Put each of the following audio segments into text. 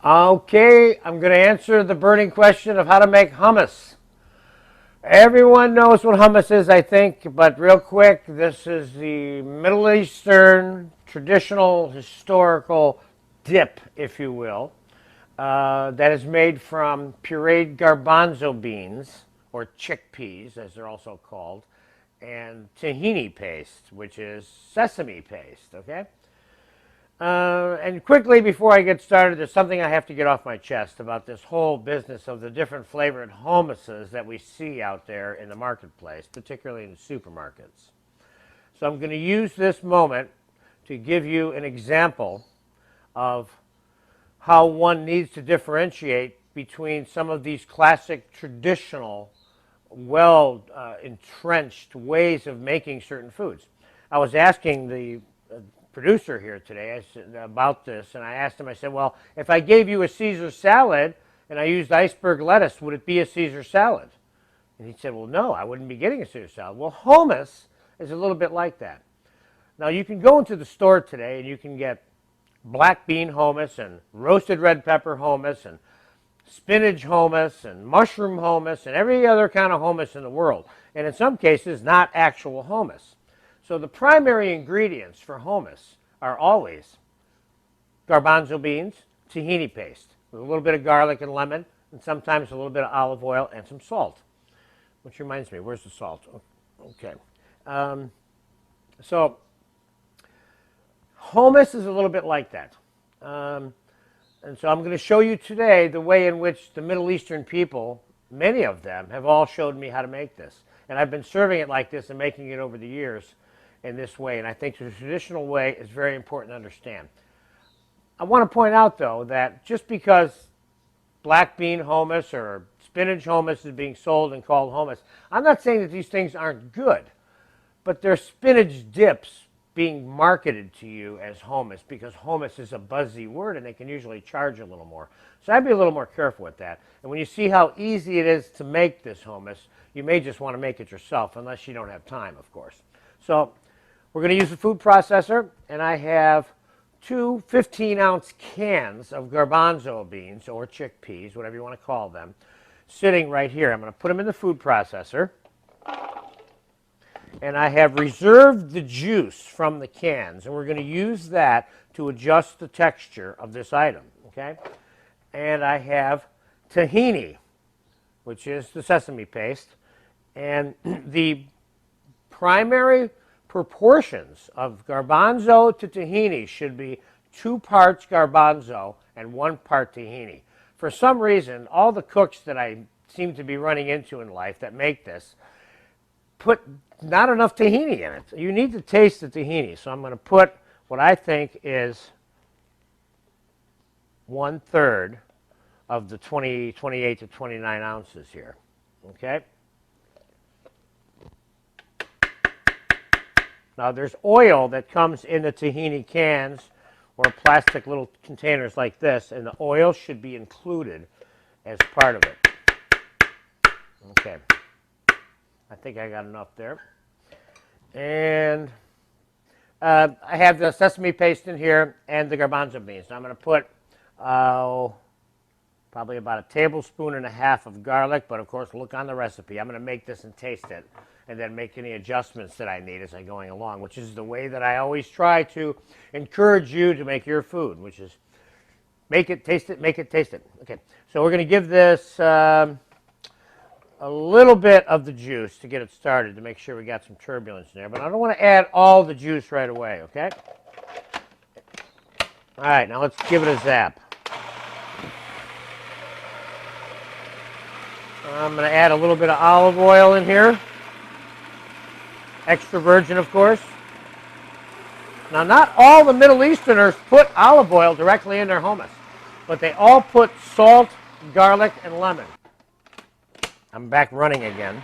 Okay, I'm going to answer the burning question of how to make hummus. Everyone knows what hummus is, I think, but real quick, this is the Middle Eastern traditional historical dip, if you will, that is made from pureed garbanzo beans, or chickpeas, as they're also called, and tahini paste, which is sesame paste, okay? And quickly, before I get started, there's something I have to get off my chest about this whole business of the different flavored hummuses that we see out there in the marketplace, particularly in supermarkets. So I'm going to use this moment to give you an example of how one needs to differentiate between some of these classic, traditional, well entrenched ways of making certain foods. I was asking the producer here today about this, and I asked him, I said, well, if I gave you a Caesar salad and I used iceberg lettuce, would it be a Caesar salad? And he said, well, no, I wouldn't be getting a Caesar salad. Well, hummus is a little bit like that. Now, you can go into the store today and you can get black bean hummus and roasted red pepper hummus and spinach hummus and mushroom hummus and every other kind of hummus in the world, and in some cases, not actual hummus. So the primary ingredients for hummus are always garbanzo beans, tahini paste, with a little bit of garlic and lemon, and sometimes a little bit of olive oil and some salt. Which reminds me, where's the salt? Okay. So hummus is a little bit like that. And so I'm going to show you today the way in which the Middle Eastern people, many of them, have all showed me how to make this. And I've been serving it like this and making it over the years in this way, and I think the traditional way is very important to understand. I want to point out, though, that just because black bean hummus or spinach hummus is being sold and called hummus, I'm not saying that these things aren't good, but they're spinach dips being marketed to you as hummus because hummus is a buzzy word and they can usually charge a little more. So I'd be a little more careful with that. And when you see how easy it is to make this hummus, you may just want to make it yourself, unless you don't have time, of course. So we're going to use a food processor, and I have two 15-ounce cans of garbanzo beans, or chickpeas, whatever you want to call them, sitting right here. I'm going to put them in the food processor, and I have reserved the juice from the cans, and we're going to use that to adjust the texture of this item, okay? And I have tahini, which is the sesame paste, and the primary proportions of garbanzo to tahini should be 2 parts garbanzo and 1 part tahini. For some reason, all the cooks that I seem to be running into in life that make this put not enough tahini in it. You need to taste the tahini, so I'm going to put what I think is 1/3 of the 28 to 29 ounces here, okay? Now, there's oil that comes in the tahini cans or plastic little containers like this, and the oil should be included as part of it. Okay. I think I got enough there. And I have the sesame paste in here and the garbanzo beans. Now I'm going to put probably about a tablespoon and a half of garlic, but of course look on the recipe. I'm going to make this and taste it, and then make any adjustments that I need as I'm going along, which is the way that I always try to encourage you to make your food, which is make it, taste it, make it, taste it. Okay, so we're going to give this a little bit of the juice to get it started to make sure we got some turbulence in there, but I don't want to add all the juice right away, okay? All right, now let's give it a zap. I'm going to add a little bit of olive oil in here. Extra virgin, of course. Now, not all the Middle Easterners put olive oil directly in their hummus, but they all put salt, garlic, and lemon. I'm back running again.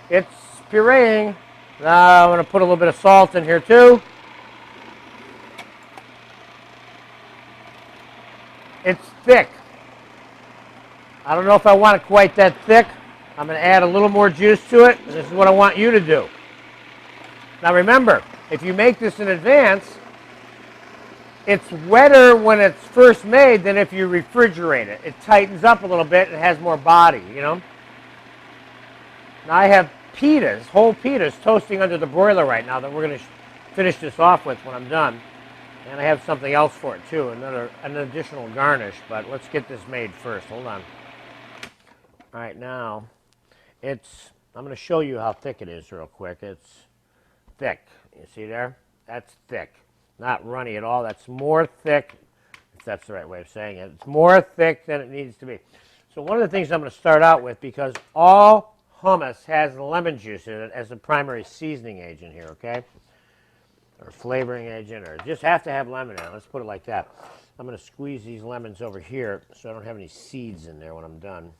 It's pureeing. Now I'm going to put a little bit of salt in here too. It's thick. I don't know if I want it quite that thick. I'm going to add a little more juice to it, and this is what I want you to do. Now remember, if you make this in advance, It's wetter when it's first made than if you refrigerate it. It tightens up a little bit and has more body, you know? Now I have pitas, whole pitas, toasting under the broiler right now that we're going to finish this off with when I'm done. And I have something else for it too, an additional garnish, but let's get this made first. Hold on. All right, now I'm going to show you how thick it is real quick. It's thick. You see there? That's thick. Not runny at all. That's more thick, if that's the right way of saying it. It's more thick than it needs to be. So one of the things I'm going to start out with, because all hummus has lemon juice in it as a primary seasoning agent here, okay? Or flavoring agent, or just have to have lemon in it. Let's put it like that. I'm going to squeeze these lemons over here so I don't have any seeds in there when I'm done.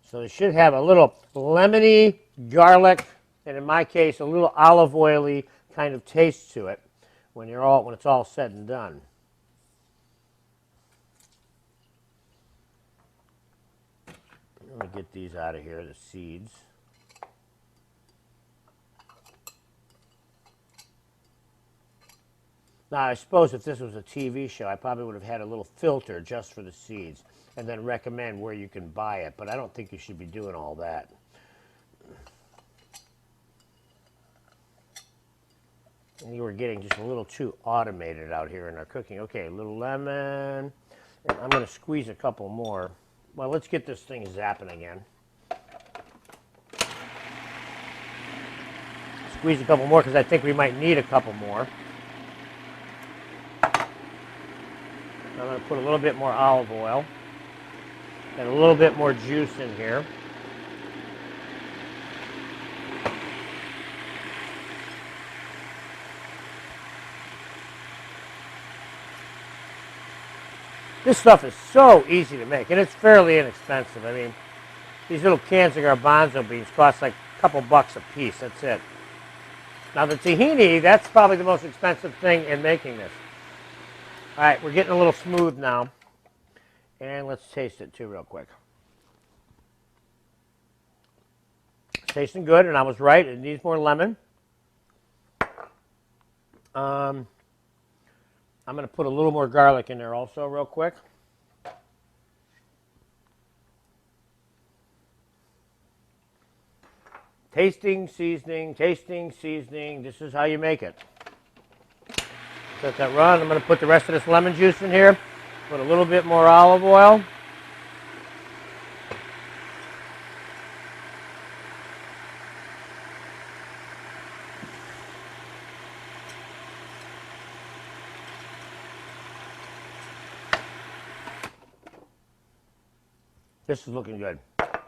So it should have a little lemony, garlic, and in my case, a little olive oily kind of taste to it when it's all said and done. Let me get these out of here, the seeds. Now, I suppose if this was a TV show, I probably would have had a little filter just for the seeds and then recommend where you can buy it, but I don't think you should be doing all that. And you were getting just a little too automated out here in our cooking. Okay, a little lemon. And I'm going to squeeze a couple more. Well, let's get this thing zapping again. Squeeze a couple more because I think we might need a couple more. I'm going to put a little bit more olive oil and a little bit more juice in here. This stuff is so easy to make, and it's fairly inexpensive. I mean, these little cans of garbanzo beans cost like a couple bucks a piece. That's it. Now the tahini, that's probably the most expensive thing in making this. All right, we're getting a little smooth now. And let's taste it too real quick. It's tasting good, and I was right. It needs more lemon. I'm going to put a little more garlic in there also real quick. Tasting, seasoning, tasting, seasoning. This is how you make it. Let that run. I'm going to put the rest of this lemon juice in here. Put a little bit more olive oil. This is looking good.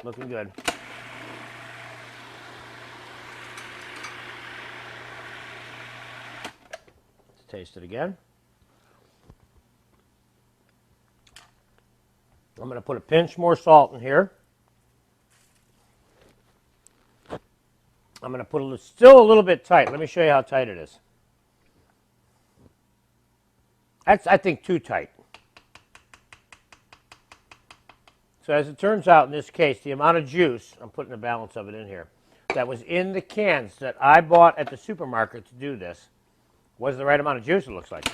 Looking good. Let's taste it again. I'm going to put a pinch more salt in here. I'm going to put still a little bit tight. Let me show you how tight it is. That's, I think, too tight. So as it turns out in this case, the amount of juice, I'm putting the balance of it in here, that was in the cans that I bought at the supermarket to do this was the right amount of juice, it looks like.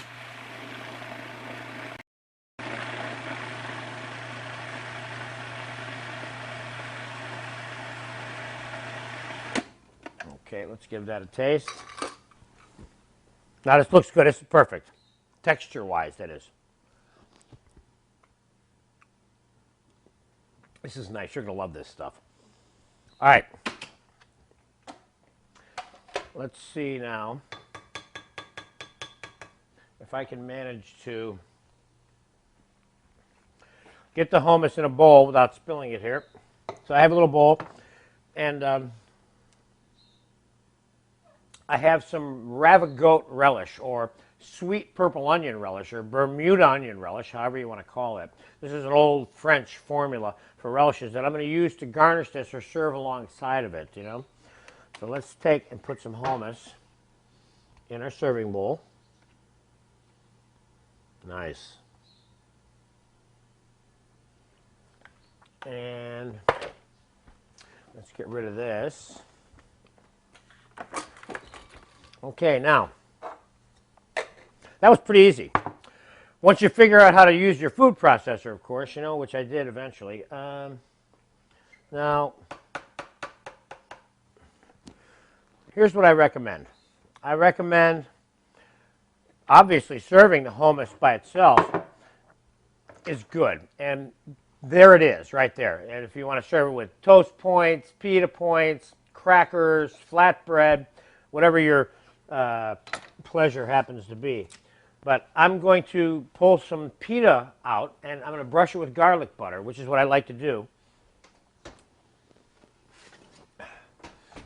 Okay, let's give that a taste. Now this looks good. This is perfect. Texture-wise, that is. This is nice. You're going to love this stuff. All right. Let's see now if I can manage to get the hummus in a bowl without spilling it here. So I have a little bowl, and I have some ravigote relish, or sweet purple onion relish, or Bermuda onion relish, however you want to call it. This is an old French formula for relishes that I'm going to use to garnish this or serve alongside of it, you know. So let's take and put some hummus in our serving bowl. Nice. And let's get rid of this. that was pretty easy. Once you figure out how to use your food processor, of course, you know, which I did eventually. Now, here's what I recommend. I recommend, obviously, serving the hummus by itself is good. And there it is, right there. And if you want to serve it with toast points, pita points, crackers, flatbread, whatever your pleasure happens to be. But I'm going to pull some pita out, and I'm going to brush it with garlic butter, which is what I like to do,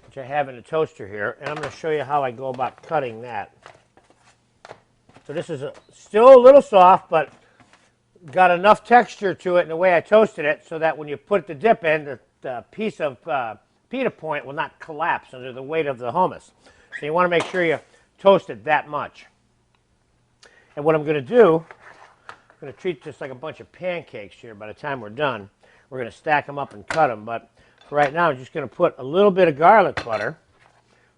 which I have in a toaster here. And I'm going to show you how I go about cutting that. So this is still a little soft, but got enough texture to it in the way I toasted it so that when you put the dip in, the piece of pita point will not collapse under the weight of the hummus. So you want to make sure you toast it that much. And what I'm going to do, I'm going to treat this like a bunch of pancakes here. By the time we're done, we're going to stack them up and cut them. But for right now, I'm just going to put a little bit of garlic butter,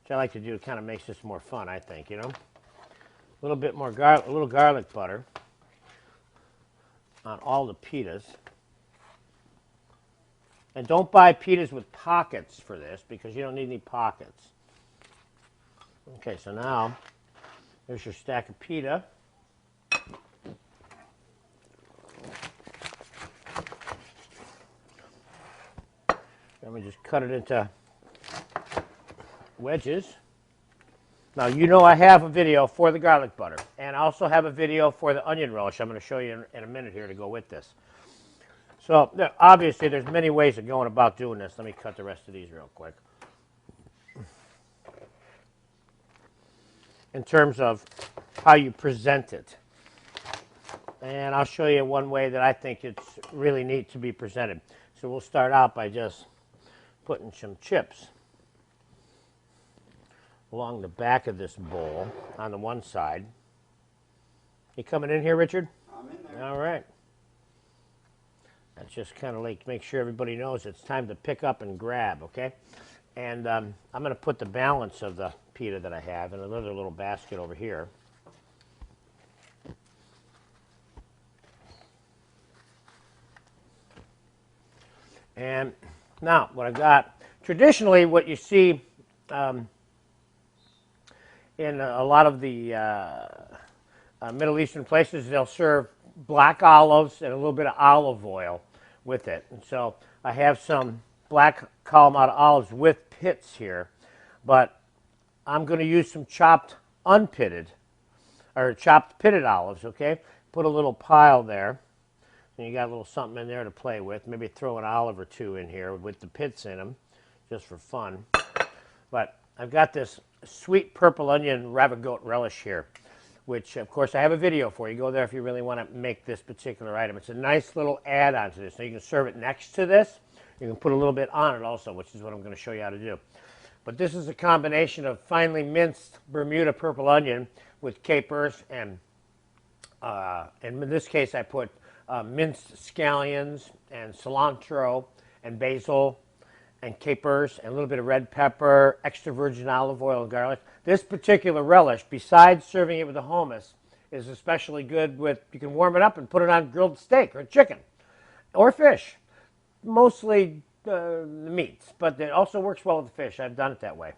which I like to do. It kind of makes this more fun, I think, you know. A little bit more a little garlic butter on all the pitas. And don't buy pitas with pockets for this because you don't need any pockets. Okay, so now there's your stack of pita. Let me just cut it into wedges. Now, you know I have a video for the garlic butter, and I also have a video for the onion relish I'm going to show you in a minute here to go with this. So, obviously, there's many ways of going about doing this. Let me cut the rest of these real quick. In terms of how you present it. And I'll show you one way that I think it's really neat to be presented. So we'll start out by just putting some chips along the back of this bowl on the one side. You coming in here, Richard? I'm in there. All right. That's just kind of like make sure everybody knows it's time to pick up and grab, okay? And I'm going to put the balance of the pita that I have in another little basket over here. And now, what I've got, traditionally what you see in a lot of the Middle Eastern places, they'll serve black olives and a little bit of olive oil with it. And so I have some black Kalamata olives with pits here, but I'm going to use some chopped unpitted, or chopped pitted olives, okay? Put a little pile there. And you got a little something in there to play with. Maybe throw an olive or two in here with the pits in them, just for fun. But I've got this sweet purple onion ravigote relish here, which, of course, I have a video for. You go there if you really want to make this particular item. It's a nice little add-on to this. So you can serve it next to this. You can put a little bit on it also, which is what I'm going to show you how to do. But this is a combination of finely minced Bermuda purple onion with capers, and in this case I put minced scallions and cilantro and basil and capers and a little bit of red pepper, extra virgin olive oil and garlic. This particular relish, besides serving it with a hummus, is especially good with, you can warm it up and put it on grilled steak or chicken or fish. Mostly the meats, but it also works well with the fish. I've done it that way.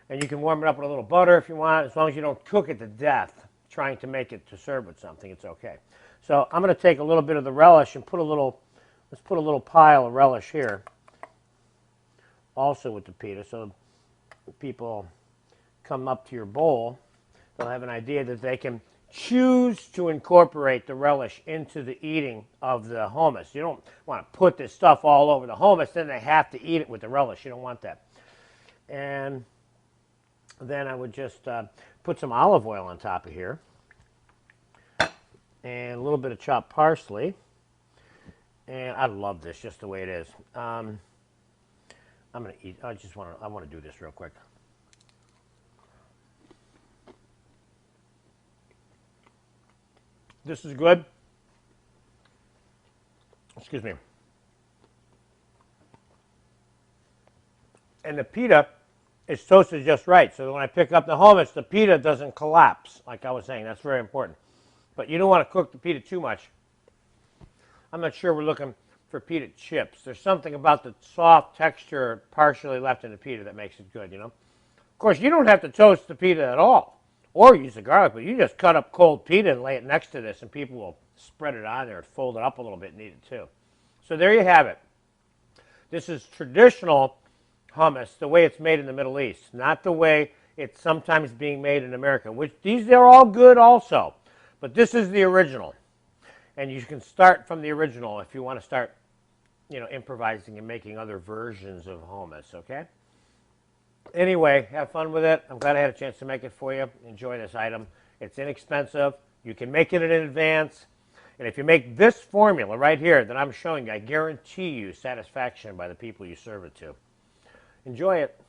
And you can warm it up with a little butter if you want, as long as you don't cook it to death trying to make it to serve with something, it's okay. So I'm going to take a little bit of the relish and let's put a little pile of relish here, also with the pita, so people come up to your bowl, they'll have an idea that they can choose to incorporate the relish into the eating of the hummus. You don't want to put this stuff all over the hummus, then they have to eat it with the relish. You don't want that. And then I would just put some olive oil on top of here, and a little bit of chopped parsley. And I love this just the way it is. I'm going to eat. I want to do this real quick. This is good. Excuse me. And the pita it's toasted just right. So when I pick up the hummus, the pita doesn't collapse, like I was saying. That's very important. But you don't want to cook the pita too much. I'm not sure we're looking for pita chips. There's something about the soft texture partially left in the pita that makes it good, you know. Of course, you don't have to toast the pita at all or use the garlic, but you just cut up cold pita and lay it next to this, and people will spread it on there and fold it up a little bit and eat it too. So there you have it. This is traditional hummus, the way it's made in the Middle East, not the way it's sometimes being made in America, which these are all good also. But this is the original. And you can start from the original if you want to start, improvising and making other versions of hummus, okay? Anyway, have fun with it. I'm glad I had a chance to make it for you. Enjoy this item. It's inexpensive. You can make it in advance. And if you make this formula right here that I'm showing you, I guarantee you satisfaction by the people you serve it to. Enjoy it.